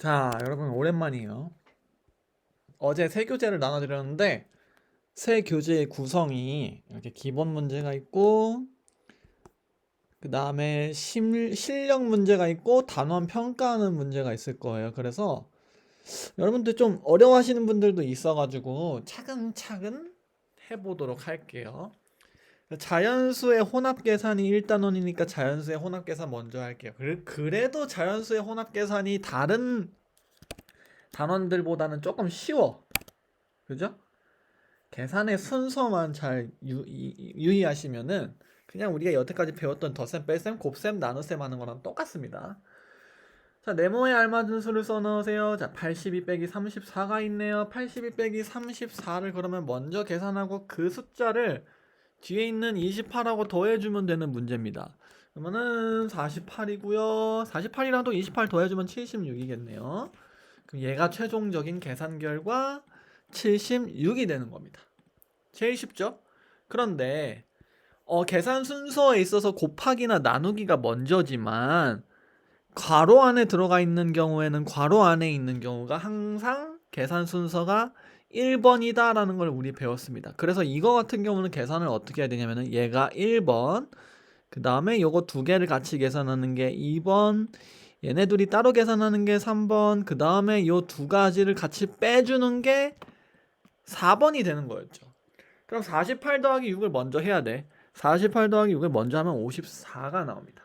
자, 여러분 오랜만이에요. 어제 세 교재를 나눠드렸는데 세 교재의 구성이 이렇게 기본 문제가 있고 그 다음에 실력 문제가 있고 단원 평가하는 문제가 있을 거예요. 그래서 여러분들 좀 어려워하시는 분들도 있어가지고 차근차근 해보도록 할게요. 자연수의 혼합계산이 1단원이니까 자연수의 혼합계산 먼저 할게요. 그래도 자연수의 혼합계산이 다른 단원들보다는 조금 쉬워. 그죠? 계산의 순서만 잘 유의하시면은 그냥 우리가 여태까지 배웠던 덧셈, 뺄셈, 곱셈, 나눗셈 하는 거랑 똑같습니다. 자, 네모에 알맞은 수를 써넣으세요. 자, 82 빼기 34가 있네요. 82 빼기 34를 그러면 먼저 계산하고 그 숫자를 뒤에 있는 28하고 더해주면 되는 문제입니다. 그러면은 48이고요. 48이랑 또 28 더해주면 76이겠네요. 그럼 얘가 최종적인 계산 결과 76이 되는 겁니다. 제일 쉽죠? 그런데 계산 순서에 있어서 곱하기나 나누기가 먼저지만 괄호 안에 들어가 있는 경우에는 괄호 안에 있는 경우가 항상 계산 순서가 1번이다 라는 걸 우리 배웠습니다. 그래서 이거 같은 경우는 계산을 어떻게 해야 되냐면은 얘가 1번, 그 다음에 요거 두 개를 같이 계산하는 게 2번, 얘네 둘이 따로 계산하는 게 3번, 그 다음에 요 두 가지를 같이 빼주는 게 4번이 되는 거였죠. 그럼 48 더하기 6을 먼저 해야 돼. 48 더하기 6을 먼저 하면 54가 나옵니다.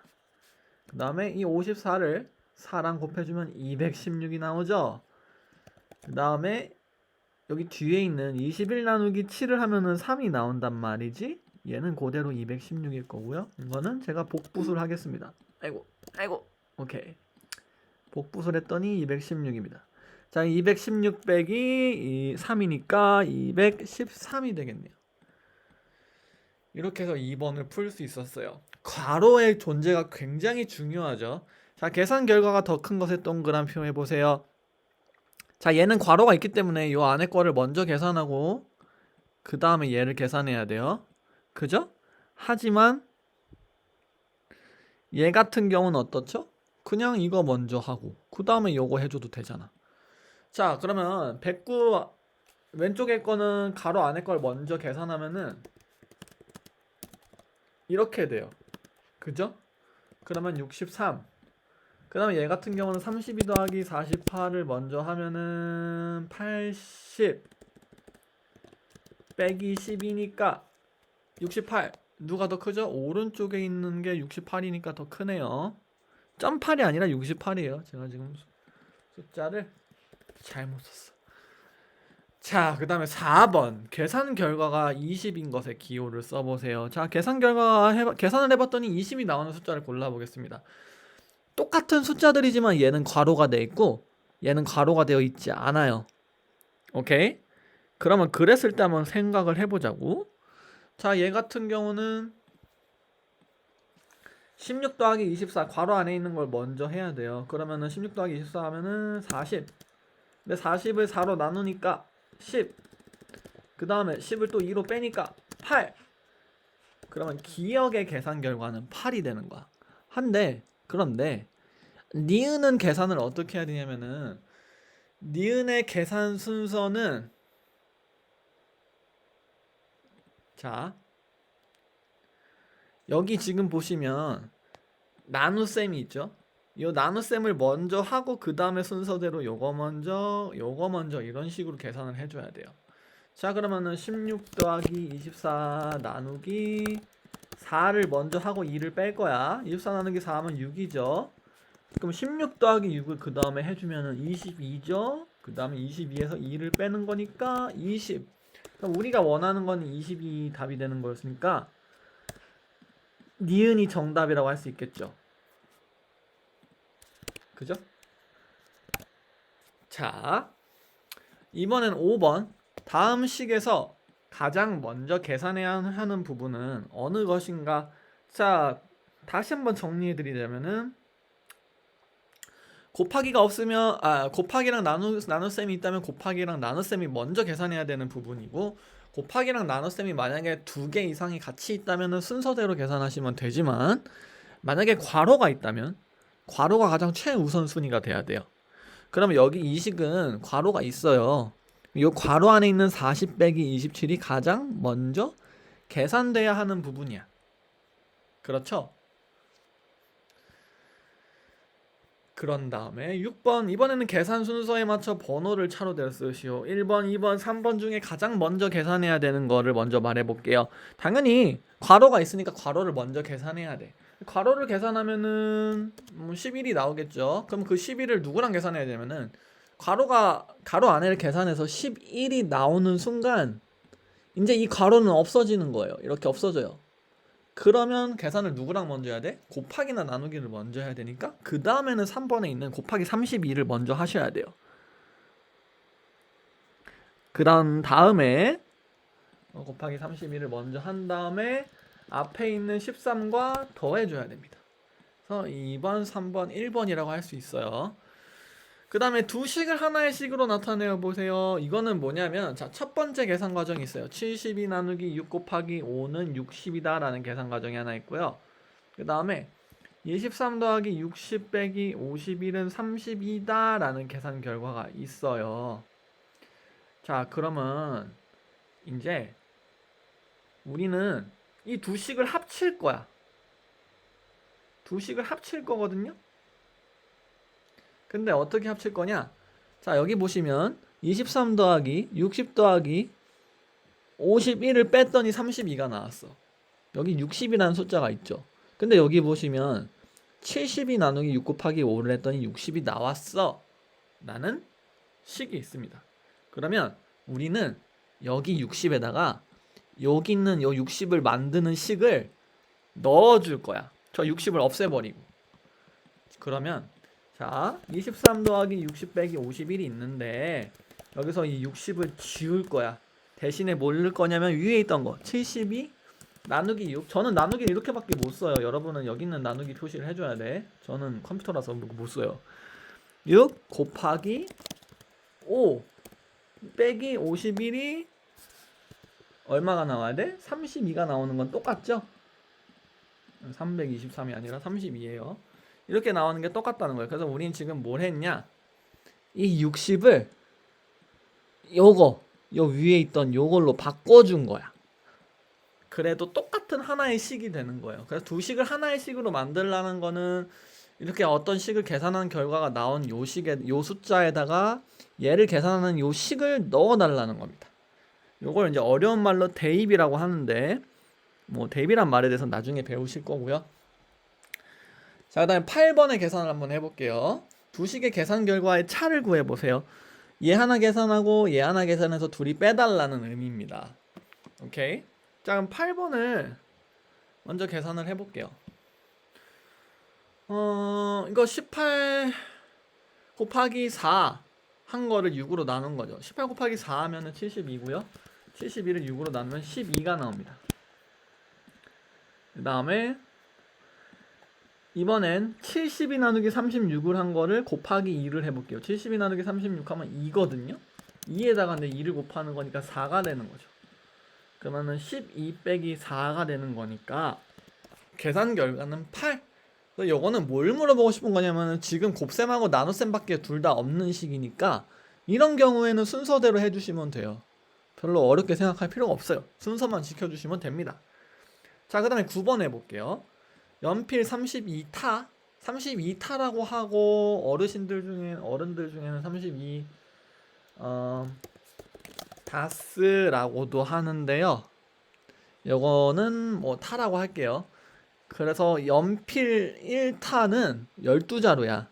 그 다음에 이 54를 4랑 곱해주면 216이 나오죠. 그 다음에 여기 뒤에 있는 21 나누기 7을 하면은 3이 나온단 말이지. 얘는 그대로 216일 거고요. 이거는 제가 복부술 하겠습니다. 아이고. 오케이. 복부술 했더니 216입니다. 자, 216 빼기 3이니까 213이 되겠네요. 이렇게 해서 2번을 풀 수 있었어요. 괄호의 존재가 굉장히 중요하죠. 자, 계산 결과가 더 큰 것에 동그라미 해보세요. 자, 얘는 괄호가 있기 때문에 요 안에 거를 먼저 계산하고 그 다음에 얘를 계산해야 돼요. 그죠? 하지만 얘 같은 경우는 어떻죠? 그냥 이거 먼저 하고 그 다음에 요거 해줘도 되잖아. 자, 그러면 109 왼쪽에 거는 가로 안에 걸 먼저 계산하면은 이렇게 돼요. 그죠? 그러면 63. 그 다음에 얘 같은 경우는 32 더하기 48을 먼저 하면은 80 빼기 10이니까 68. 누가 더 크죠? 오른쪽에 있는 게 68이니까 더 크네요. 점팔이 아니라 68이에요. 제가 지금 숫자를 잘못 썼어. 자, 그 다음에 4번 계산 결과가 20인 것에 기호를 써보세요. 자, 계산을 해봤더니 20이 나오는 숫자를 골라보겠습니다. 똑같은 숫자들이지만 얘는 괄호가 돼 있고 얘는 괄호가 되어 있지 않아요. 오케이? 그러면 그랬을 때 한번 생각을 해보자고. 자, 얘 같은 경우는 16 더하기 24 괄호 안에 있는 걸 먼저 해야 돼요. 그러면은 16 더하기 24 하면은 40. 근데 40을 4로 나누니까 10. 그 다음에 10을 또 2로 빼니까 8. 그러면 기억의 계산 결과는 8이 되는 거야. 그런데 니은은 계산을 어떻게 해야 되냐면은 니은의 계산 순서는 자, 여기 지금 보시면 나눗셈이 있죠. 이 나눗셈을 먼저 하고 그 다음에 순서대로 요거 먼저 이런 식으로 계산을 해줘야 돼요. 자, 그러면은 16 더하기 24 나누기 4를 먼저 하고 2를 뺄 거야. 24 나누기 4 하면 6이죠. 그럼 16 더하기 6을 그 다음에 해주면은 22죠. 그 다음에 22에서 2를 빼는 거니까 20. 그럼 우리가 원하는 건 22 답이 되는 거였으니까 니은이 정답이라고 할 수 있겠죠. 그죠? 자, 이번엔 5번. 다음 식에서 가장 먼저 계산해야 하는 부분은 어느 것인가? 자, 다시 한번 정리해 드리자면은 곱하기가 없으면 곱하기랑 나눗셈이 있다면 곱하기랑 나눗셈이 먼저 계산해야 되는 부분이고, 곱하기랑 나눗셈이 만약에 두 개 이상이 같이 있다면 순서대로 계산하시면 되지만 만약에 괄호가 있다면 괄호가 가장 최우선순위가 돼야 돼요. 그러면 여기 이 식은 괄호가 있어요. 이 괄호 안에 있는 40 빼기 27이 가장 먼저 계산돼야 하는 부분이야. 그렇죠? 그런 다음에 6번, 이번에는 계산 순서에 맞춰 번호를 차로대로 쓰시오. 1번, 2번, 3번 중에 가장 먼저 계산해야 되는 거를 먼저 말해 볼게요. 당연히 괄호가 있으니까 괄호를 먼저 계산해야 돼. 괄호를 계산하면은 11이 나오겠죠. 그럼 그 11을 누구랑 계산해야 되면은 가로 안에를 계산해서 11이 나오는 순간 이제 이 괄호는 없어지는 거예요. 이렇게 없어져요. 그러면 계산을 누구랑 먼저 해야 돼? 곱하기나 나누기를 먼저 해야 되니까 그 다음에는 3번에 있는 곱하기 32를 먼저 하셔야 돼요. 그런 다음에 곱하기 32를 먼저 한 다음에 앞에 있는 13과 더해줘야 됩니다. 그래서 2번, 3번, 1번이라고 할 수 있어요. 그 다음에 두 식을 하나의 식으로 나타내어 보세요. 이거는 뭐냐면 자, 첫 번째 계산 과정이 있어요. 72 나누기 6 곱하기 5는 60이다 라는 계산 과정이 하나 있고요. 그 다음에 23 더하기 60 빼기 51은 32다 라는 계산 결과가 있어요. 자, 그러면 이제 우리는 이 두 식을 합칠 거야. 두 식을 합칠 거거든요. 근데 어떻게 합칠 거냐? 자, 여기 보시면 23 더하기 60 더하기 51을 뺐더니 32가 나왔어. 여기 60이라는 숫자가 있죠. 근데 여기 보시면 70이 나누기 6 곱하기 5를 했더니 60이 나왔어 라는 식이 있습니다. 그러면 우리는 여기 60에다가 여기 있는 요 60을 만드는 식을 넣어줄 거야. 저 60을 없애버리고. 그러면 자, 23 더하기 60 빼기 51이 있는데 여기서 이 60을 지울 거야. 대신에 뭘 넣을 거냐면 위에 있던 거 72 나누기 6. 저는 나누기 이렇게밖에 못 써요. 여러분은 여기 있는 나누기 표시를 해줘야 돼. 저는 컴퓨터라서 못 써요. 6 곱하기 5 빼기 51이 얼마가 나와야 돼? 32가 나오는 건 똑같죠? 323이 아니라 32예요. 이렇게 나오는 게 똑같다는 거예요. 그래서 우린 지금 뭘 했냐? 이 60을 요 위에 있던 요걸로 바꿔준 거야. 그래도 똑같은 하나의 식이 되는 거예요. 그래서 두 식을 하나의 식으로 만들라는 거는 이렇게 어떤 식을 계산한 결과가 나온 요 숫자에다가 얘를 계산하는 요 식을 넣어달라는 겁니다. 요걸 이제 어려운 말로 대입이라고 하는데 뭐 대입이란 말에 대해서 나중에 배우실 거고요. 자, 그 다음에 8번의 계산을 한번 해볼게요. 두 식의 계산 결과의 차를 구해보세요. 얘 하나 계산하고 얘 하나 계산해서 둘이 빼달라는 의미입니다. 오케이? 자, 그럼 8번을 먼저 계산을 해볼게요. 이거 18 곱하기 4 한 거를 6으로 나눈 거죠. 18 곱하기 4 하면은 72고요. 72를 6으로 나누면 12가 나옵니다. 그 다음에 이번엔 72 나누기 36을 한 거를 곱하기 2를 해볼게요. 72 나누기 36 하면 2거든요. 2에다가 근데 2를 곱하는 거니까 4가 되는 거죠. 그러면은 12 빼기 4가 되는 거니까 계산 결과는 8. 요거는 뭘 물어보고 싶은 거냐면은 지금 곱셈하고 나눗셈밖에 둘 다 없는 식이니까 이런 경우에는 순서대로 해주시면 돼요. 별로 어렵게 생각할 필요가 없어요. 순서만 지켜주시면 됩니다. 자, 그 다음에 9번 해볼게요. 연필 32타 32타라고 하고 어른들 중에는 32 다스라고도 하는데요. 요거는 뭐 타라고 할게요. 그래서 연필 1타는 12자루야.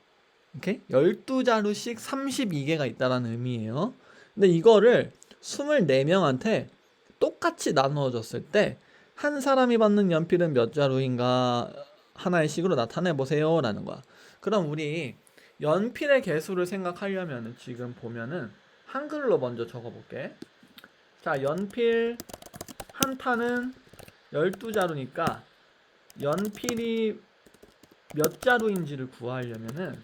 오케이? 12자루씩 32개가 있다라는 의미예요. 근데 이거를 24명한테 똑같이 나누어 줬을 때 한 사람이 받는 연필은 몇 자루인가 하나의 식으로 나타내 보세요 라는 거야. 그럼 우리 연필의 개수를 생각하려면 지금 보면은 한글로 먼저 적어 볼게. 자, 연필 한 타는 12자루니까 연필이 몇 자루인지를 구하려면은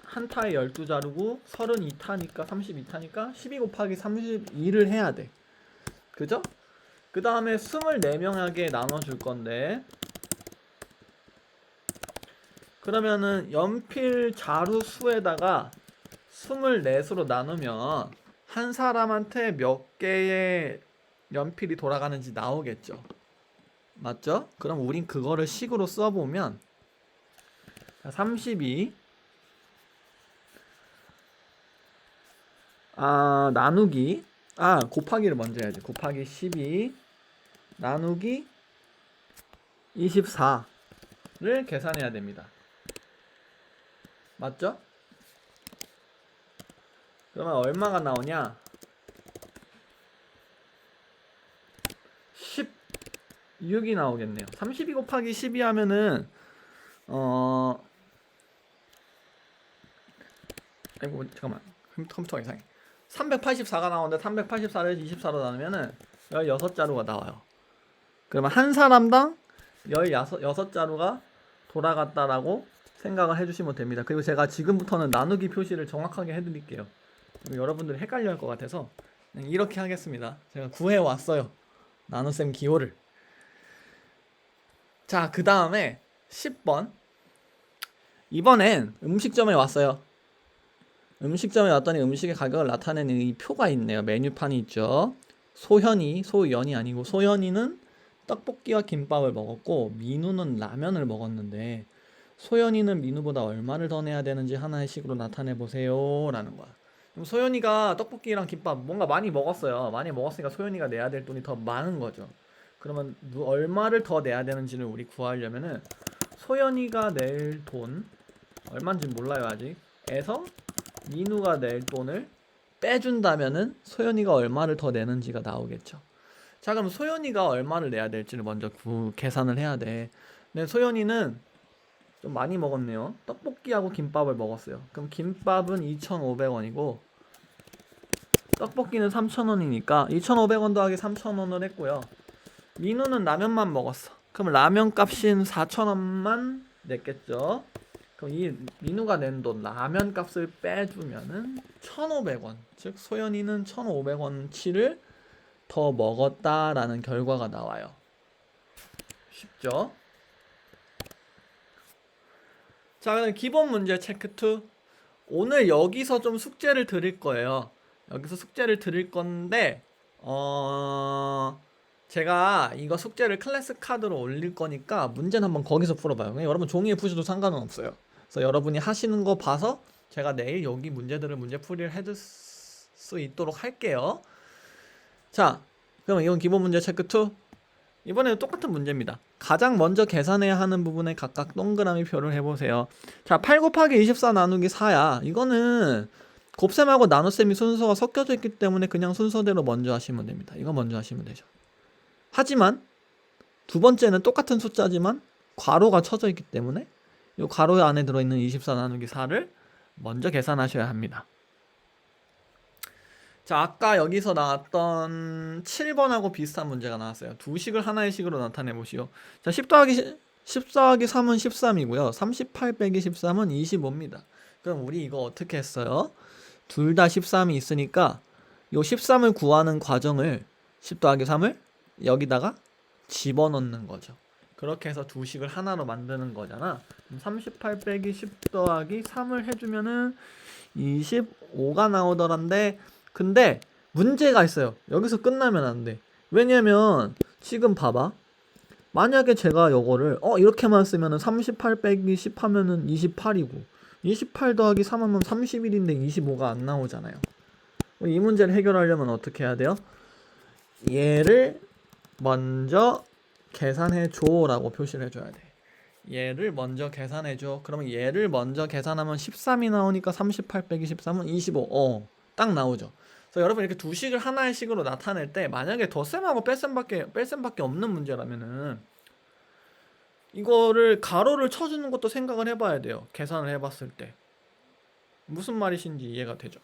한 타에 12자루고 32타니까 32타니까 12 곱하기 32를 해야 돼. 그죠? 그 다음에 24명에게 나눠줄 건데 그러면은 연필 자루 수에다가 24수로 나누면 한 사람한테 몇 개의 연필이 돌아가는지 나오겠죠. 맞죠? 그럼 우린 그거를 식으로 써보면 32 나누기 곱하기를 먼저 해야지. 곱하기 12 나누기 24를 계산해야 됩니다. 맞죠? 그러면 얼마가 나오냐? 16이 나오겠네요. 32 곱하기 12 하면은 아이고 잠깐만 컴퓨터가 이상해. 384가 나오는데 384를 24로 나누면은 16자루가 나와요. 그러면 한 사람당 16자루가 돌아갔다라고 생각을 해주시면 됩니다. 그리고 제가 지금부터는 나누기 표시를 정확하게 해드릴게요. 여러분들이 헷갈려 할 것 같아서 이렇게 하겠습니다. 제가 구해왔어요. 나눗셈 기호를. 자, 그 다음에 10번. 이번엔 음식점에 왔어요. 음식점에 왔더니 음식의 가격을 나타내는 이 표가 있네요. 메뉴판이 있죠. 소연이 아니고 소연이는 떡볶이와 김밥을 먹었고 민우는 라면을 먹었는데 소연이는 민우보다 얼마를 더 내야 되는지 하나의 식으로 나타내 보세요 라는 거야. 그럼 소연이가 떡볶이랑 김밥 뭔가 많이 먹었어요. 많이 먹었으니까 소연이가 내야 될 돈이 더 많은 거죠. 그러면 얼마를 더 내야 되는지를 우리 구하려면은 소연이가 낼 돈 얼마인지 몰라요 아직 에서 민우가 낼 돈을 빼준다면은 소연이가 얼마를 더 내는지가 나오겠죠. 자, 그럼 소연이가 얼마를 내야 될지를 먼저 계산을 해야 돼. 근데 소연이는 좀 많이 먹었네요. 떡볶이하고 김밥을 먹었어요. 그럼 김밥은 2,500원이고 떡볶이는 3,000원이니까 2,500원 더하기 3,000원을 했고요. 민우는 라면만 먹었어. 그럼 라면 값인 4,000원만 냈겠죠. 그럼 이 민우가 낸 돈 라면 값을 빼주면은 1,500원. 즉 소연이는 1,500원치를 더 먹었다라는 결과가 나와요. 쉽죠? 자, 그럼 기본 문제 체크 2. 오늘 여기서 좀 숙제를 드릴 거예요. 여기서 숙제를 드릴 건데 제가 이거 숙제를 클래스 카드로 올릴 거니까 문제는 한번 거기서 풀어봐요. 여러분 종이에 푸셔도 상관은 없어요. 그래서 여러분이 하시는 거 봐서 제가 내일 여기 문제들을 문제풀이를 해줄 수 있도록 할게요. 자, 그럼 이건 기본 문제 체크 2. 이번에는 똑같은 문제입니다. 가장 먼저 계산해야 하는 부분에 각각 동그라미 표를 해보세요. 자, 8 곱하기 24 나누기 4야. 이거는 곱셈하고 나눗셈이 순서가 섞여져 있기 때문에 그냥 순서대로 먼저 하시면 됩니다. 이거 먼저 하시면 되죠. 하지만 두 번째는 똑같은 숫자지만 괄호가 쳐져 있기 때문에 이 괄호 안에 들어있는 24 나누기 4를 먼저 계산하셔야 합니다. 자, 아까 여기서 나왔던 7번하고 비슷한 문제가 나왔어요. 두 식을 하나의 식으로 나타내 보시오. 자, 10 더하기 3은 13이고요. 38 빼기 13은 25입니다. 그럼 우리 이거 어떻게 했어요? 둘 다 13이 있으니까 요 13을 구하는 과정을 10 더하기 3을 여기다가 집어넣는 거죠. 그렇게 해서 두 식을 하나로 만드는 거잖아. 38 빼기 10 더하기 3을 해주면은 25가 나오더란데 근데 문제가 있어요. 여기서 끝나면 안 돼. 왜냐면 지금 봐봐. 만약에 제가 요거를 이렇게만 쓰면은 38 빼기 10 하면은 28이고 28 더하기 3 하면 31인데 25가 안 나오잖아요. 이 문제를 해결하려면 어떻게 해야 돼요? 얘를 먼저 계산해줘 라고 표시를 해줘야 돼. 얘를 먼저 계산해줘. 그러면 얘를 먼저 계산하면 13이 나오니까 38 빼기 13은 25. 딱 나오죠. 그래서 여러분 이렇게 두 식을 하나의 식으로 나타낼 때 만약에 덧셈하고 뺄셈밖에 없는 문제라면은 이거를 가로를 쳐주는 것도 생각을 해봐야 돼요. 계산을 해봤을 때 무슨 말이신지 이해가 되죠?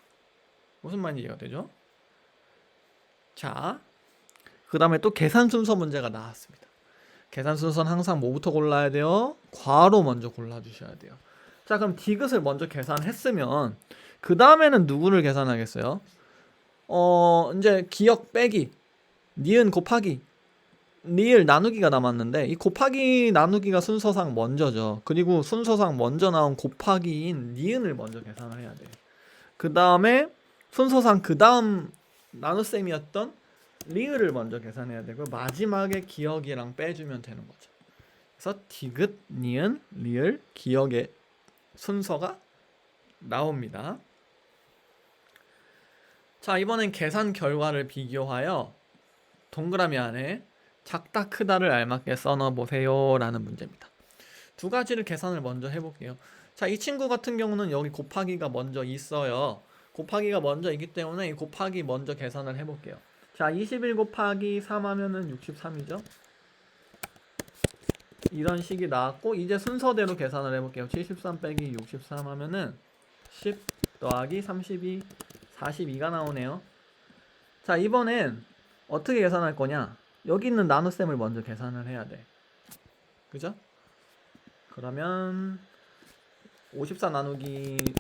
무슨 말인지 이해가 되죠? 자, 그 다음에 또 계산 순서 문제가 나왔습니다. 계산 순서는 항상 뭐부터 골라야 돼요? 괄호 먼저 골라주셔야 돼요. 자, 그럼 디귿을 먼저 계산했으면 그 다음에는 누구를 계산하겠어요? 이제 기역 빼기, 니은 곱하기, 리을 나누기가 남았는데 이 곱하기 나누기가 순서상 먼저죠. 그리고 순서상 먼저 나온 곱하기인 니은을 먼저 계산을 해야 돼요. 그 다음에 순서상 그 다음 나눗셈이었던 리을을 먼저 계산해야 되고 마지막에 기억이랑 빼주면 되는 거죠. 그래서 디귿, 니은, 리을, 기억의 순서가 나옵니다. 자, 이번엔 계산 결과를 비교하여 동그라미 안에 작다 크다를 알맞게 써넣어보세요 라는 문제입니다. 두 가지를 계산을 먼저 해볼게요. 자, 이 친구 같은 경우는 여기 곱하기가 먼저 있어요. 곱하기가 먼저 있기 때문에 이 곱하기 먼저 계산을 해볼게요. 자, 21 곱하기 3 하면은 63이죠. 이런 식이 나왔고 이제 순서대로 계산을 해볼게요. 73 빼기 63 하면은 10 더하기 32 42가 나오네요. 자, 이번엔 어떻게 계산할 거냐? 여기 있는 나눗셈을 먼저 계산을 해야 돼. 그죠? 그러면 54 나누기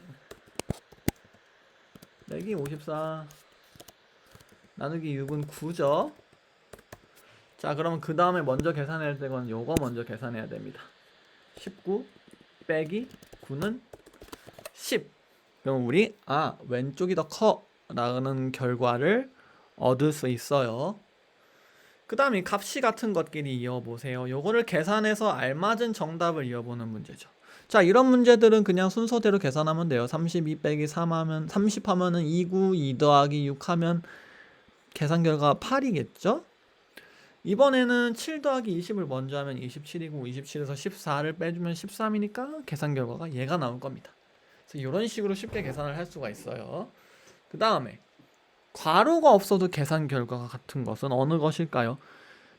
빼기 54 나누기 6은 9죠. 자, 그러면 그 다음에 먼저 계산해야 될 건 요거 먼저 계산해야 됩니다. 19 빼기 9는 10. 그럼 우리 왼쪽이 더 커 라는 결과를 얻을 수 있어요. 그 다음에 값이 같은 것끼리 이어보세요. 요거를 계산해서 알맞은 정답을 이어보는 문제죠. 자, 이런 문제들은 그냥 순서대로 계산하면 돼요. 32 빼기 3 하면 30 하면은 29, 2 더하기 6 하면 계산 결과가 8이겠죠? 이번에는 7 더하기 20을 먼저 하면 27이고 27에서 14를 빼주면 13이니까 계산 결과가 얘가 나올 겁니다. 그래서 이런 식으로 쉽게 계산을 할 수가 있어요. 그 다음에 괄호가 없어도 계산 결과가 같은 것은 어느 것일까요?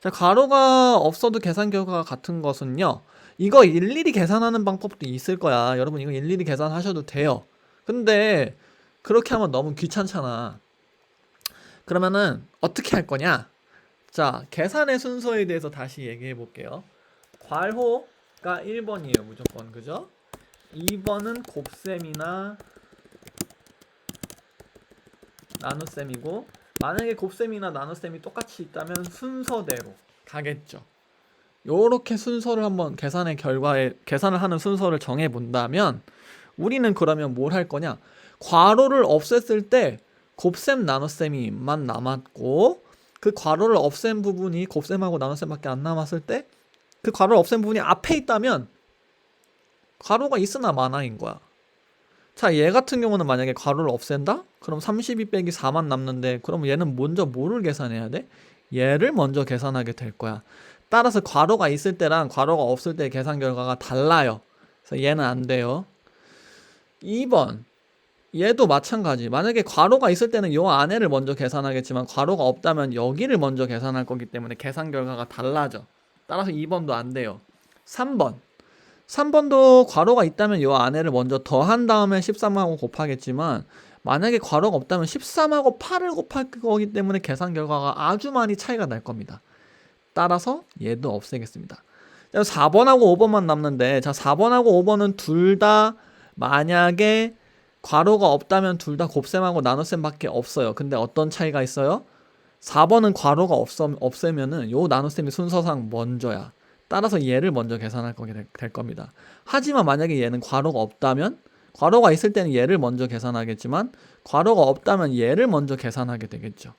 자, 괄호가 없어도 계산 결과가 같은 것은요, 이거 일일이 계산하는 방법도 있을 거야. 여러분 이거 일일이 계산하셔도 돼요. 근데 그렇게 하면 너무 귀찮잖아. 그러면은 어떻게 할 거냐? 자, 계산의 순서에 대해서 다시 얘기해 볼게요. 괄호가 1번이에요 무조건. 그죠? 2번은 곱셈이나 나눗셈이고, 만약에 곱셈이나 나눗셈이 똑같이 있다면 순서대로 가겠죠. 요렇게 순서를 한번 계산을 하는 순서를 정해 본다면 우리는 그러면 뭘 할 거냐? 괄호를 없앴을 때 곱셈 나눗셈이만 남았고, 그 괄호를 없앤 부분이 곱셈하고 나눗셈밖에 안 남았을 때 그 괄호를 없앤 부분이 앞에 있다면 괄호가 있으나 마나인 거야. 자, 얘 같은 경우는 만약에 괄호를 없앤다? 그럼 32 빼기 4만 남는데, 그럼 얘는 먼저 뭐를 계산해야 돼? 얘를 먼저 계산하게 될 거야. 따라서 괄호가 있을 때랑 괄호가 없을 때의 계산 결과가 달라요. 그래서 얘는 안 돼요. 2번 얘도 마찬가지. 만약에 괄호가 있을 때는 요 안에를 먼저 계산하겠지만 괄호가 없다면 여기를 먼저 계산할 거기 때문에 계산 결과가 달라져. 따라서 2번도 안 돼요. 3번도 괄호가 있다면 요 안에를 먼저 더한 다음에 13하고 곱하겠지만, 만약에 괄호가 없다면 13하고 8을 곱할 거기 때문에 계산 결과가 아주 많이 차이가 날 겁니다. 따라서 얘도 없애겠습니다. 4번하고 5번만 남는데, 자, 4번하고 5번은 둘 다 만약에 괄호가 없다면 둘 다 곱셈하고 나눗셈밖에 없어요. 근데 어떤 차이가 있어요? 4번은 괄호가 없으면은 요 나눗셈이 순서상 먼저야. 따라서 얘를 먼저 계산할 거게 될 겁니다. 하지만 만약에 얘는 괄호가 없다면, 괄호가 있을 때는 얘를 먼저 계산하겠지만 괄호가 없다면 얘를 먼저 계산하게 되겠죠.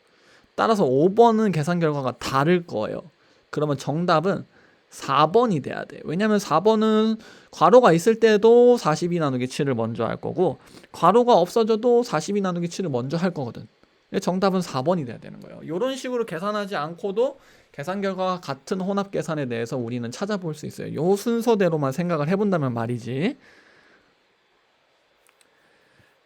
따라서 5번은 계산 결과가 다를 거예요. 그러면 정답은 4번이 돼야 돼. 왜냐면 4번은 괄호가 있을 때도 42 나누기 7을 먼저 할 거고, 괄호가 없어져도 42 나누기 7을 먼저 할 거거든. 정답은 4번이 돼야 되는 거예요. 이런 식으로 계산하지 않고도 계산 결과가 같은 혼합 계산에 대해서 우리는 찾아볼 수 있어요. 요 순서대로만 생각을 해본다면 말이지.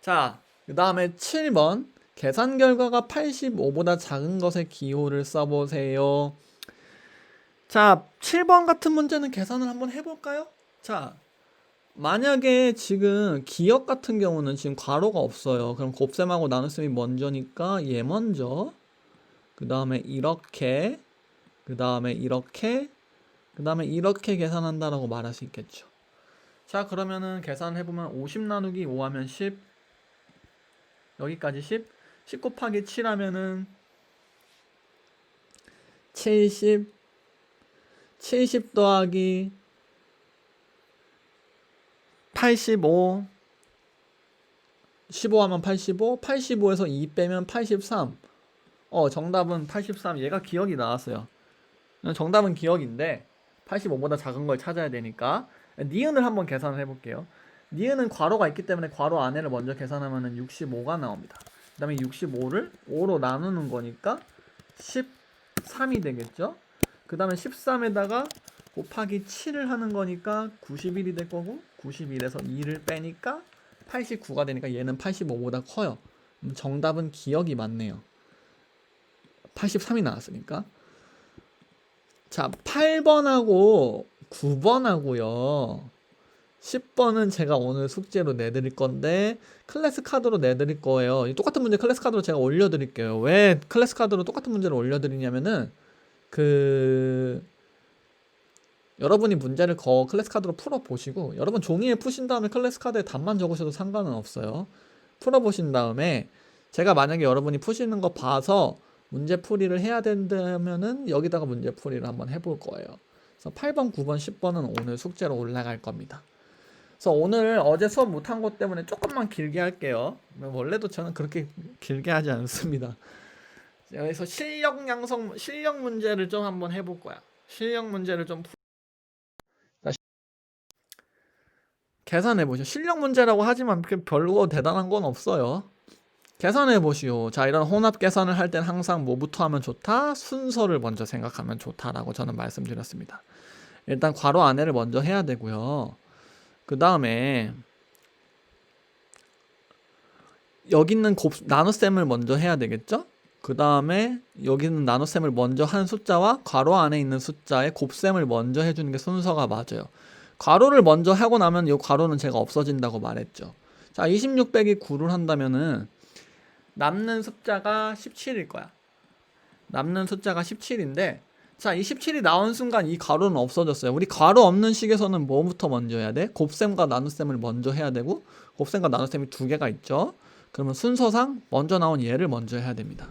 자, 그 다음에 7번 계산 결과가 85보다 작은 것의 기호를 써보세요. 자, 7번 같은 문제는 계산을 한번 해볼까요? 자, 만약에 지금 기억 같은 경우는 지금 괄호가 없어요. 그럼 곱셈하고 나눗셈이 먼저니까 얘 먼저, 그 다음에 이렇게, 그 다음에 이렇게, 그 다음에 이렇게 계산한다라고 말할 수 있겠죠. 자, 그러면은 계산을 해보면 50 나누기 5 하면 10, 여기까지 10 곱하기 7 하면은 70 더하기 85 15 하면 85, 85에서 2 빼면 83. 정답은 83. 얘가 기억이 나왔어요. 정답은 기억인데 85보다 작은 걸 찾아야 되니까 니은을 한번 계산을 해볼게요. 니은은 괄호가 있기 때문에 괄호 안에를 먼저 계산하면 65가 나옵니다. 그 다음에 65를 5로 나누는 거니까 13이 되겠죠. 그 다음에 13에다가 곱하기 7을 하는 거니까 91이 될 거고, 91에서 2를 빼니까 89가 되니까 얘는 85보다 커요. 정답은 기억이 맞네요. 83이 나왔으니까. 자, 8번하고 9번하고요. 10번은 제가 오늘 숙제로 내드릴 건데 클래스 카드로 내드릴 거예요. 똑같은 문제 클래스 카드로 제가 올려드릴게요. 왜 클래스 카드로 똑같은 문제를 올려드리냐면은 여러분이 문제를 클래스 카드로 풀어보시고, 여러분 종이에 푸신 다음에 클래스 카드에 답만 적으셔도 상관은 없어요. 풀어보신 다음에 제가 만약에 여러분이 푸시는 거 봐서 문제 풀이를 해야 된다면은 여기다가 문제 풀이를 한번 해볼 거예요. 그래서 8번, 9번, 10번은 오늘 숙제로 올라갈 겁니다. 그래서 오늘 어제 수업 못한 것 때문에 조금만 길게 할게요. 원래도 저는 그렇게 길게 하지 않습니다. 그래서 실력 문제를 좀 한번 해볼 거야. 실력 문제를 좀 계산해 보시오. 실력 문제라고 하지만 별로 대단한 건 없어요. 계산해 보시오. 자, 이런 혼합 계산을 할 땐 항상 뭐부터 하면 좋다? 순서를 먼저 생각하면 좋다라고 저는 말씀드렸습니다. 일단 괄호 안에를 먼저 해야 되고요. 그 다음에 여기 있는 나눗셈을 먼저 해야 되겠죠? 그 다음에 여기 있는 나눗셈을 먼저 한 숫자와 괄호 안에 있는 숫자의 곱셈을 먼저 해주는 게 순서가 맞아요. 괄호를 먼저 하고 나면 이 괄호는 제가 없어진다고 말했죠. 자, 26 빼기 9를 한다면은 남는 숫자가 17일 거야. 남는 숫자가 17인데, 자, 이 17이 나온 순간 이 괄호는 없어졌어요. 우리 괄호 없는 식에서는 뭐부터 먼저 해야 돼? 곱셈과 나눗셈을 먼저 해야 되고, 곱셈과 나눗셈이 두 개가 있죠. 그러면 순서상 먼저 나온 얘를 먼저 해야 됩니다.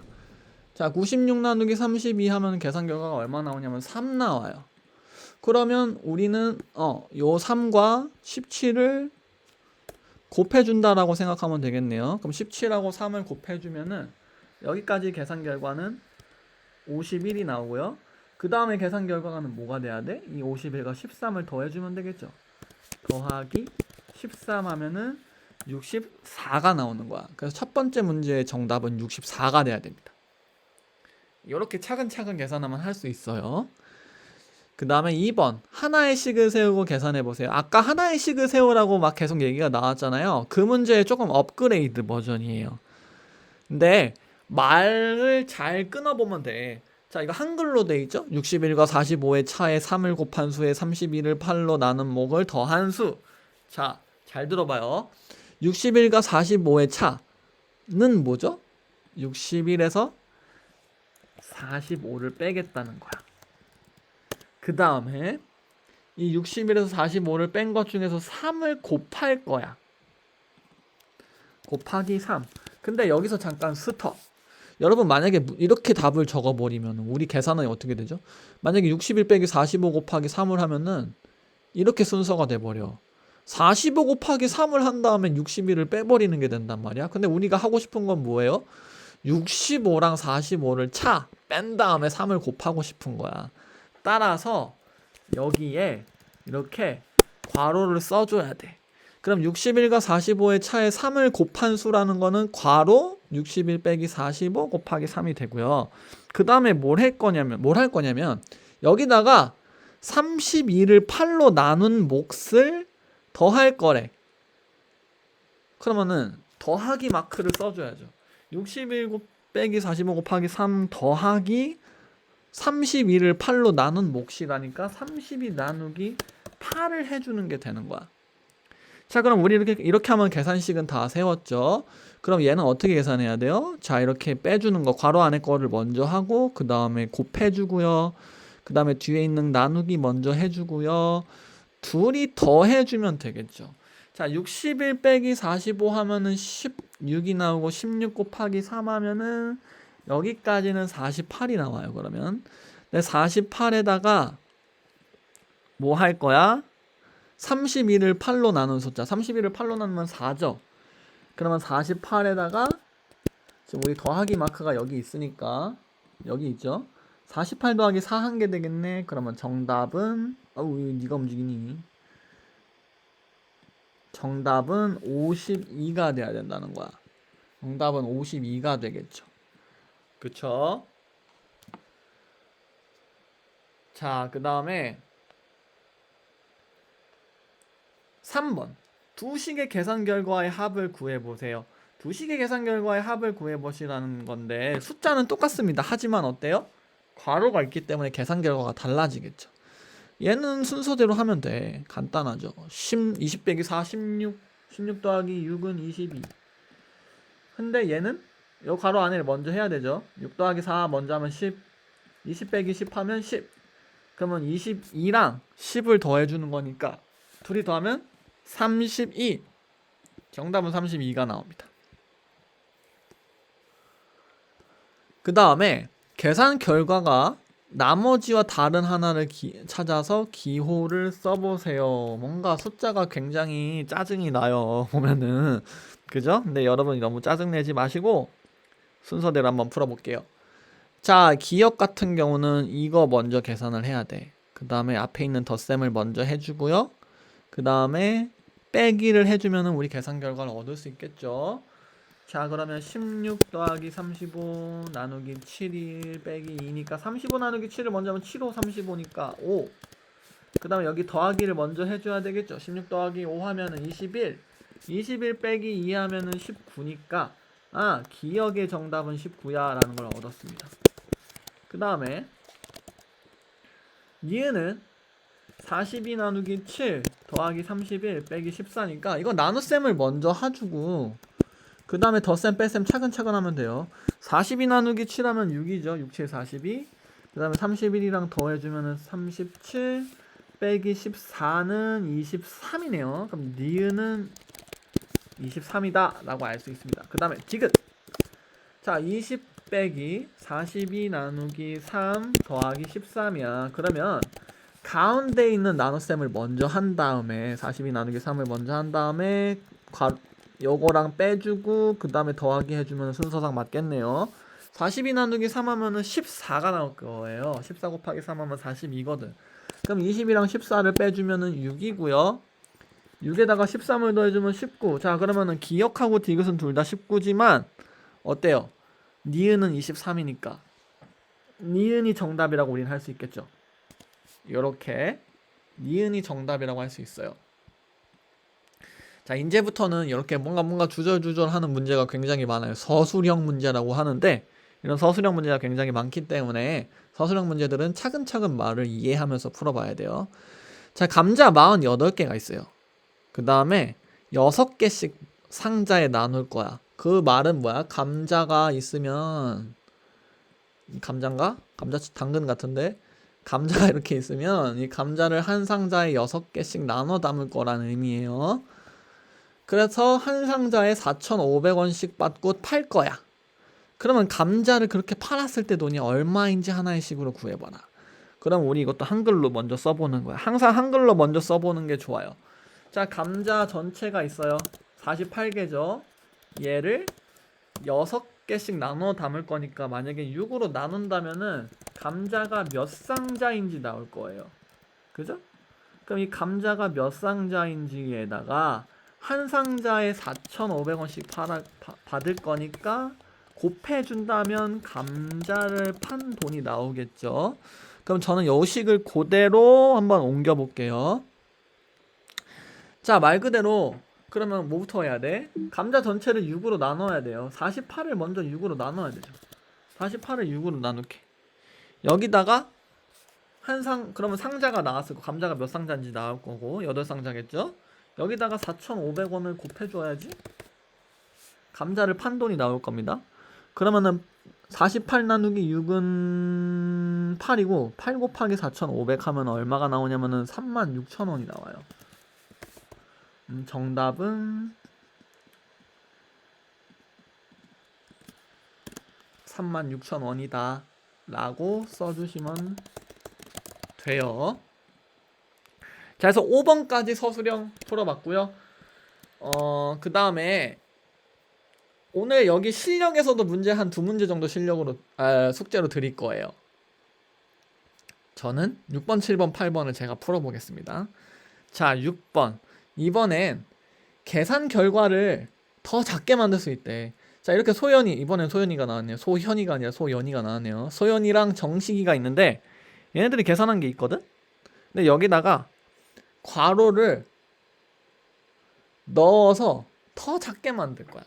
자, 96 나누기 32 하면 계산 결과가 얼마 나오냐면 3 나와요. 그러면 우리는 요 3과 17을 곱해준다라고 생각하면 되겠네요. 그럼 17하고 3을 곱해주면은 여기까지 계산 결과는 51이 나오고요. 그 다음에 계산 결과는 뭐가 돼야 돼? 이 51과 13을 더해주면 되겠죠. 더하기 13 하면은 64가 나오는 거야. 그래서 첫 번째 문제의 정답은 64가 돼야 됩니다. 이렇게 차근차근 계산하면 할 수 있어요. 그 다음에 2번 하나의 식을 세우고 계산해 보세요. 아까 하나의 식을 세우라고 막 계속 얘기가 나왔잖아요. 그 문제의 조금 업그레이드 버전이에요. 근데 말을 잘 끊어보면 돼. 자, 이거 한글로 돼 있죠? 61과 45의 차에 3을 곱한 수에 31을 8로 나눈 목을 더한 수. 자, 잘 들어봐요. 61과 45의 차는 뭐죠? 61에서 45를 빼겠다는 거야. 그 다음에 이 61에서 45를 뺀 것 중에서 3을 곱할 거야. 곱하기 3. 근데 여기서 잠깐 스톱. 여러분 만약에 이렇게 답을 적어버리면 우리 계산은 어떻게 되죠? 만약에 61 빼기 45 곱하기 3을 하면은 이렇게 순서가 돼버려. 45 곱하기 3을 한 다음에 61을 빼버리는 게 된단 말이야. 근데 우리가 하고 싶은 건 뭐예요? 65랑 45를 뺀 다음에 3을 곱하고 싶은 거야. 따라서 여기에 이렇게 괄호를 써줘야 돼. 그럼 61과 45의 차에 3을 곱한 수라는 거는 괄호 61 빼기 45 곱하기 3이 되고요. 그 다음에 뭘 할 거냐면 여기다가 32를 8로 나눈 몫을 더할 거래. 그러면은 더하기 마크를 써줘야죠. 61 빼기 45 곱하기 3 더하기 32를 8로 나눈 몫이라니까 32 나누기 8을 해주는 게 되는 거야. 자, 그럼 우리 이렇게 하면 계산식은 다 세웠죠. 그럼 얘는 어떻게 계산해야 돼요? 자, 이렇게 빼주는 거 괄호 안에 거를 먼저 하고 그 다음에 곱해주고요. 그 다음에 뒤에 있는 나누기 먼저 해주고요. 둘이 더해주면 되겠죠. 자, 61 빼기 45 하면은 16이 나오고 16 곱하기 3 하면은 여기까지는 48이 나와요. 그러면 48에다가 뭐 할 거야? 31을 8로 나눈 숫자. 31을 8로 나누면 4죠. 그러면 48에다가 지금 우리 더하기 마크가 여기 있으니까 여기 있죠. 48 더하기 4 한 개 되겠네. 그러면 정답은 네가 움직이니? 정답은 52가 돼야 된다는 거야. 정답은 52가 되겠죠. 그쵸? 자, 그 다음에 3번. 두 식의 계산 결과의 합을 구해보세요. 두 식의 계산 결과의 합을 구해보시라는 건데 숫자는 똑같습니다. 하지만 어때요? 괄호가 있기 때문에 계산 결과가 달라지겠죠. 얘는 순서대로 하면 돼. 간단하죠. 20 빼기 4, 16. 16 더하기 6은 22. 근데 얘는 요 괄호 안에를 먼저 해야 되죠. 6 더하기 4 먼저 하면 10. 20 빼기 10 하면 10. 그러면 22랑 10을 더해주는 거니까 둘이 더하면 32. 정답은 32가 나옵니다. 그 다음에 계산 결과가 나머지와 다른 하나를 찾아서 기호를 써보세요. 뭔가 숫자가 굉장히 짜증이 나요. 보면은 그죠? 근데 여러분이 너무 짜증내지 마시고 순서대로 한번 풀어볼게요. 자, 기억 같은 경우는 이거 먼저 계산을 해야 돼. 그 다음에 앞에 있는 덧셈을 먼저 해주고요. 그 다음에 빼기를 해주면 우리 계산 결과를 얻을 수 있겠죠. 자, 그러면 16 더하기 35 나누기 7일 빼기 2니까 35 나누기 7을 먼저 하면 7, 5, 35니까 5. 그 다음에 여기 더하기를 먼저 해줘야 되겠죠. 16 더하기 5 하면은 21. 21 빼기 2 하면은 19니까 기억의 정답은 19야 라는 걸 얻었습니다. 그 다음에 얘는 42 나누기 7 더하기 31 빼기 14니까 이거 나눗셈을 먼저 해주고 그 다음에 덧셈 뺄셈 차근차근 하면 돼요. 42 나누기 7 하면 6이죠. 6, 7, 42. 그 다음에 31이랑 더해주면 37 빼기 14는 23이네요. 그럼 니은은 23이다 라고 알 수 있습니다. 그 다음에 디귿. 자, 20 빼기 42 나누기 3 더하기 13이야. 그러면 가운데 있는 나눗셈을 먼저 한 다음에 42 나누기 3을 먼저 한 다음에 요거랑 빼주고 그 다음에 더하기 해주면 순서상 맞겠네요. 42 나누기 3 하면은 14가 나올 거예요. 14 곱하기 3 하면 42거든. 그럼 20이랑 14를 빼주면은 6이고요. 6에다가 13을 더해주면 19. 자, 그러면은 기억하고 디귿은 둘 다 19지만 어때요? 니은은 23이니까 니은이 정답이라고 우리는 할 수 있겠죠. 요렇게 니은이 정답이라고 할 수 있어요. 자, 이제부터는 이렇게 뭔가 주절주절 하는 문제가 굉장히 많아요. 서술형 문제라고 하는데 이런 서술형 문제가 굉장히 많기 때문에 서술형 문제들은 차근차근 말을 이해하면서 풀어봐야 돼요. 자, 감자 48개가 있어요. 그 다음에 6개씩 상자에 나눌 거야. 그 말은 뭐야? 감자가 있으면 감자인가? 감자 당근 같은데 감자가 이렇게 있으면 이 감자를 한 상자에 6개씩 나눠 담을 거라는 의미예요. 그래서 한 상자에 4,500원씩 받고 팔 거야. 그러면 감자를 그렇게 팔았을 때 돈이 얼마인지 하나의 식으로 구해봐라. 그럼 우리 이것도 한글로 먼저 써보는 거야. 항상 한글로 먼저 써보는 게 좋아요. 자, 감자 전체가 있어요. 48개죠. 얘를 6개씩 나눠 담을 거니까 만약에 6으로 나눈다면은 감자가 몇 상자인지 나올 거예요. 그죠? 그럼 이 감자가 몇 상자인지에다가 한 상자에 4,500원씩 받을 거니까 곱해준다면 감자를 판 돈이 나오겠죠. 그럼 저는 요식을 그대로 한번 옮겨 볼게요. 자, 말 그대로 그러면 뭐부터 해야 돼? 감자 전체를 6으로 나눠야 돼요. 48을 먼저 6으로 나눠야 되죠. 48을 6으로 나누게. 여기다가 그러면 상자가 나왔을 거. 감자가 몇 상자인지 나올 거고 8상자겠죠? 여기다가 4,500원을 곱해줘야지 감자를 판 돈이 나올 겁니다. 그러면은 48 나누기 6은 8이고 8 곱하기 4,500 하면 얼마가 나오냐면은 36,000원이 나와요. 정답은 36,000원이다 라고 써주시면 돼요. 자, 그래서 5번까지 서술형 풀어봤고요. 그 다음에 오늘 여기 실력에서도 문제 한 2문제 정도 숙제로 드릴 거예요. 저는 6번, 7번, 8번을 제가 풀어보겠습니다. 자, 6번. 이번엔 계산 결과를 더 작게 만들 수 있대. 자, 이렇게 이번엔 소연이가 나왔네요. 소현이가 아니라 소연이가 나왔네요. 소연이랑 정식이가 있는데 얘네들이 계산한 게 있거든? 근데 여기다가 괄호를 넣어서 더 작게 만들 거야.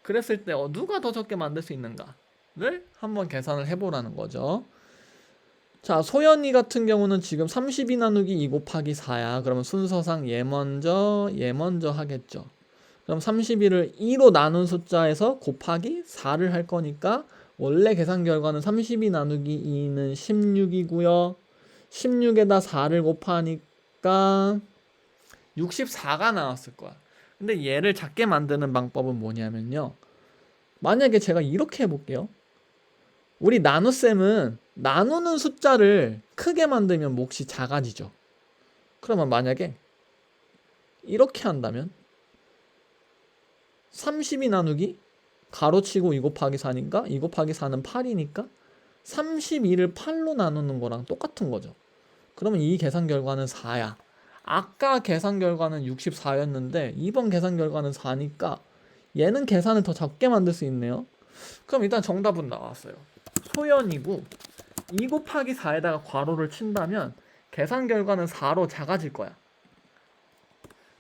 그랬을 때 누가 더 적게 만들 수 있는가를 한번 계산을 해보라는 거죠. 자, 소연이 같은 경우는 지금 32 나누기 2 곱하기 4야. 그러면 순서상 얘 먼저 하겠죠. 그럼 32를 2로 나눈 숫자에서 곱하기 4를 할 거니까 원래 계산 결과는 32 나누기 2는 16이고요. 16에다 4를 곱하니까 64가 나왔을 거야. 근데 얘를 작게 만드는 방법은 뭐냐면요. 만약에 제가 이렇게 해볼게요. 우리 나눗셈은 나누는 숫자를 크게 만들면 몫이 작아지죠. 그러면 만약에 이렇게 한다면 32 나누기 가로치고 2 곱하기 4니까 2 곱하기 4는 8이니까 32를 8로 나누는 거랑 똑같은 거죠. 그러면 이 계산 결과는 4야. 아까 계산 결과는 64였는데 이번 계산 결과는 4니까 얘는 계산을 더 적게 만들 수 있네요. 그럼 일단 정답은 나왔어요. 소연이고 2 곱하기 4에다가 괄호를 친다면 계산 결과는 4로 작아질 거야.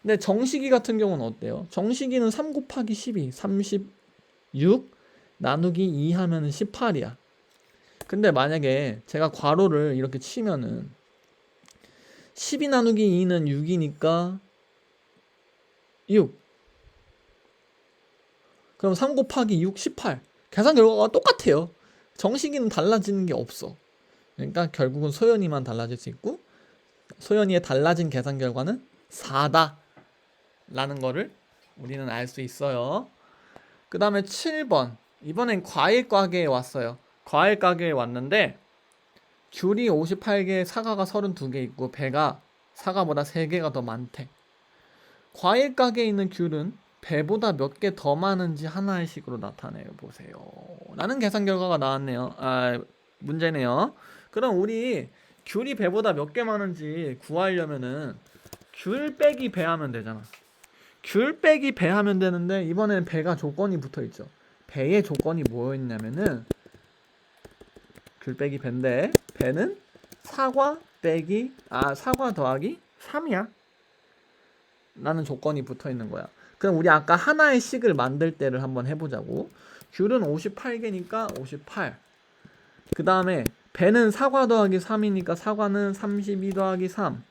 근데 정식이 같은 경우는 어때요? 정식이는 3 곱하기 12, 36 나누기 2 하면 18이야. 근데 만약에 제가 괄호를 이렇게 치면은 12 나누기 2는 6이니까 6. 그럼 3 곱하기 6, 18. 계산 결과가 똑같아요. 정식이는 달라지는 게 없어. 그러니까 결국은 소연이만 달라질 수 있고 소연이의 달라진 계산 결과는 4다 라는 거를 우리는 알 수 있어요. 그 다음에 7번. 이번엔 과일 가게에 왔어요. 과일 가게에 왔는데 귤이 58개, 사과가 32개 있고 배가 사과보다 3개가 더 많대. 과일 가게에 있는 귤은 배보다 몇 개 더 많은지 하나의 식으로 나타내요 보세요 라는 계산 결과가 나왔네요. 문제네요. 그럼 우리 귤이 배보다 몇 개 많은지 구하려면은 귤 빼기 배 하면 되잖아. 귤 빼기 배 하면 되는데 이번에는 배가 조건이 붙어있죠. 배의 조건이 뭐였냐면은 귤 빼기 배인데 배는 사과 더하기 3이야 라는 조건이 붙어있는 거야. 그럼 우리 아까 하나의 식을 만들 때를 한번 해보자고. 귤은 58개니까 58. 그 다음에 배는 사과 더하기 3이니까 사과는 32 더하기 3.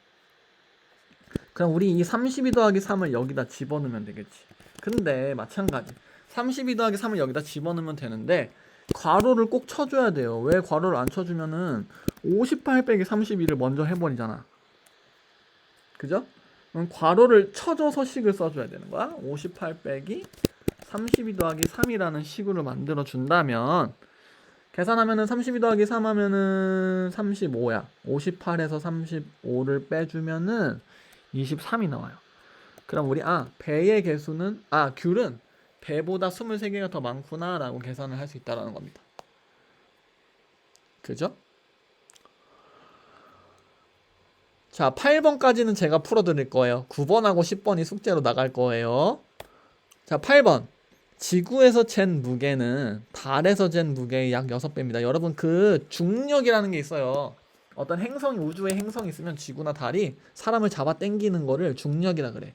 그럼 우리 이 32 더하기 3을 여기다 집어넣으면 되겠지. 근데 마찬가지 32 더하기 3을 여기다 집어넣으면 되는데 괄호를 꼭 쳐줘야 돼요. 왜 괄호를 안 쳐주면은 58 빼기 32를 먼저 해버리잖아. 그죠? 그럼 괄호를 쳐줘서 식을 써줘야 되는 거야. 58 빼기 32 더하기 3이라는 식으로 만들어 준다면 계산하면은 32 더하기 3 하면은 35야. 58에서 35를 빼주면은 23이 나와요. 그럼 우리 배의 개수는 귤은 배보다 23개가 더 많구나 라고 계산을 할 수 있다는 겁니다. 그죠? 자, 8번까지는 제가 풀어드릴 거예요. 9번하고 10번이 숙제로 나갈 거예요. 자, 8번. 지구에서 잰 무게는 달에서 잰 무게의 약 6배입니다. 여러분 그 중력이라는 게 있어요. 어떤 우주에 행성이 있으면 지구나 달이 사람을 잡아 당기는 거를 중력이라 그래.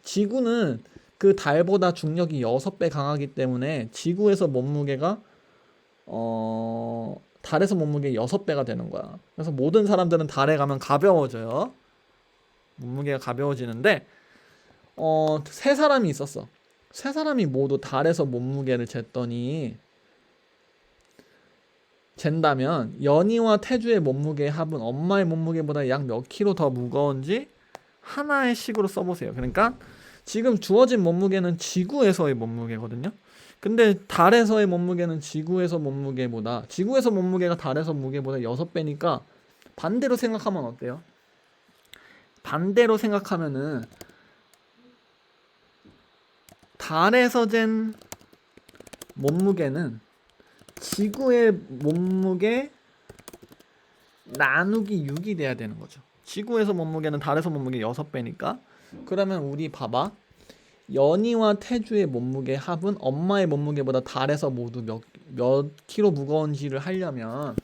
지구는 그 달보다 중력이 6배 강하기 때문에 지구에서 몸무게가 달에서 몸무게 6배가 되는 거야. 그래서 모든 사람들은 달에 가면 가벼워져요. 몸무게가 가벼워지는데 세 사람이 있었어. 세 사람이 모두 달에서 몸무게를 잰다면 연희와 태주의 몸무게의 합은 엄마의 몸무게보다 약 몇 킬로 더 무거운지 하나의 식으로 써보세요. 그러니까 지금 주어진 몸무게는 지구에서의 몸무게거든요. 근데 달에서의 몸무게는 지구에서 몸무게가 달에서 무게보다 6배니까 반대로 생각하면 어때요? 반대로 생각하면은 달에서 잰 몸무게는 지구의 몸무게 나누기 6이 돼야 되는 거죠. 지구에서 몸무게는 달에서 몸무게 6배니까. 그러면 우리 봐봐. 연희와 태주의 몸무게 합은 엄마의 몸무게보다 달에서 모두 몇 킬로 무거운지를 하려면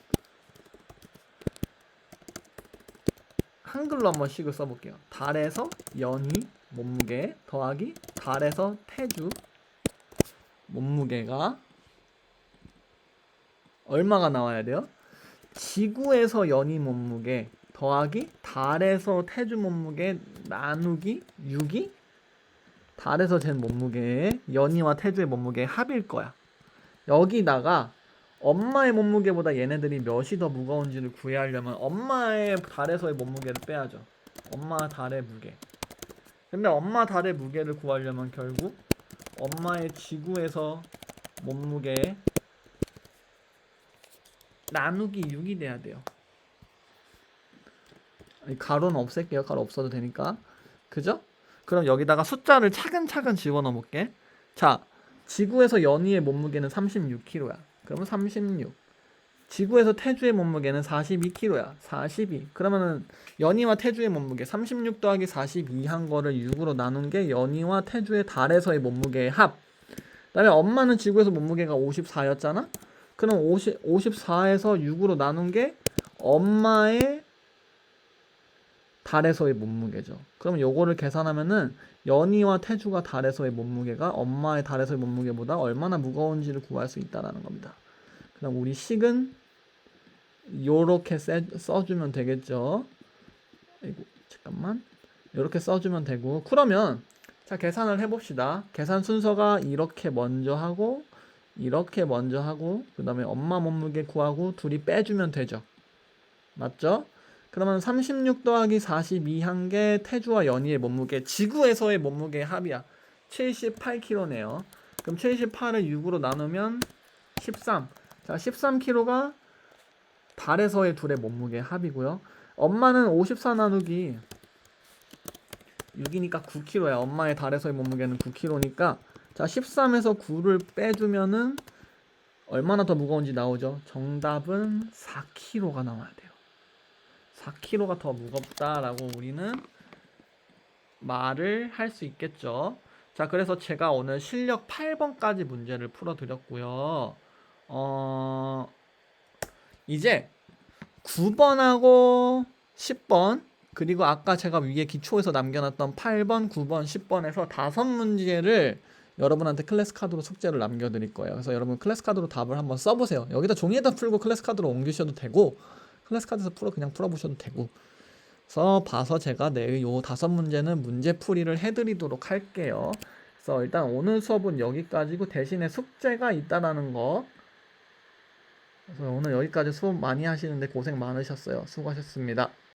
한글로 한번 식을 써볼게요. 달에서 연희 몸무게 더하기 달에서 태주 몸무게가 얼마가 나와야 돼요? 지구에서 연희 몸무게 더하기 달에서 태주 몸무게 나누기 6이 달에서 잰 몸무게의 연희와 태주의 몸무게의 합일 거야. 여기다가 엄마의 몸무게보다 얘네들이 몇이 더 무거운지를 구해하려면 엄마의 달에서의 몸무게를 빼야죠. 엄마 달의 무게. 근데 엄마 달의 무게를 구하려면 결국 엄마의 지구에서 몸무게 나누기 6이 돼야 돼요. 가로는 없앨게요. 가로 없어도 되니까. 그죠? 그럼 여기다가 숫자를 차근차근 집어넣어 볼게. 자, 지구에서 연희의 몸무게는 36kg야. 그러면 36. 지구에서 태주의 몸무게는 42kg야. 42. 그러면은 연희와 태주의 몸무게 36 더하기 42 한 거를 6으로 나눈 게 연희와 태주의 달에서의 몸무게의 합. 그다음에 엄마는 지구에서 몸무게가 54였잖아. 그럼 54에서 6으로 나눈 게 엄마의 달에서의 몸무게죠. 그럼 요거를 계산하면은 연희와 태주가 달에서의 몸무게가 엄마의 달에서의 몸무게보다 얼마나 무거운지를 구할 수 있다는 겁니다. 그럼 우리 식은 요렇게 써주면 되겠죠. 아이고, 잠깐만. 요렇게 써주면 되고. 그러면 자, 계산을 해봅시다. 계산 순서가 이렇게 먼저 하고 이렇게 먼저 하고 그 다음에 엄마 몸무게 구하고 둘이 빼주면 되죠. 맞죠? 그러면 36 더하기 42 한 게 태주와 연희의 몸무게, 지구에서의 몸무게의 합이야. 78kg네요. 그럼 78을 6으로 나누면 13. 자, 13kg가 달에서의 둘의 몸무게의 합이고요. 엄마는 54 나누기 6이니까 9kg야. 엄마의 달에서의 몸무게는 9kg니까 자, 13에서 9를 빼주면은 얼마나 더 무거운지 나오죠. 정답은 4kg가 나와야 돼요. 4kg가 더 무겁다라고 우리는 말을 할 수 있겠죠. 자, 그래서 제가 오늘 실력 8번까지 문제를 풀어드렸고요. 이제 9번하고 10번 그리고 아까 제가 위에 기초에서 남겨놨던 8번, 9번, 10번에서 5문제를 여러분한테 클래스 카드로 숙제를 남겨드릴 거예요. 그래서 여러분 클래스 카드로 답을 한번 써보세요. 여기다 종이에다 풀고 클래스 카드로 옮기셔도 되고 클래스 카드에서 그냥 풀어보셔도 되고. 그래서 봐서 제가 내일 요 5문제는 문제풀이를 해드리도록 할게요. 그래서 일단 오늘 수업은 여기까지고 대신에 숙제가 있다라는 거. 그래서 오늘 여기까지 수업 많이 하시는데 고생 많으셨어요. 수고하셨습니다.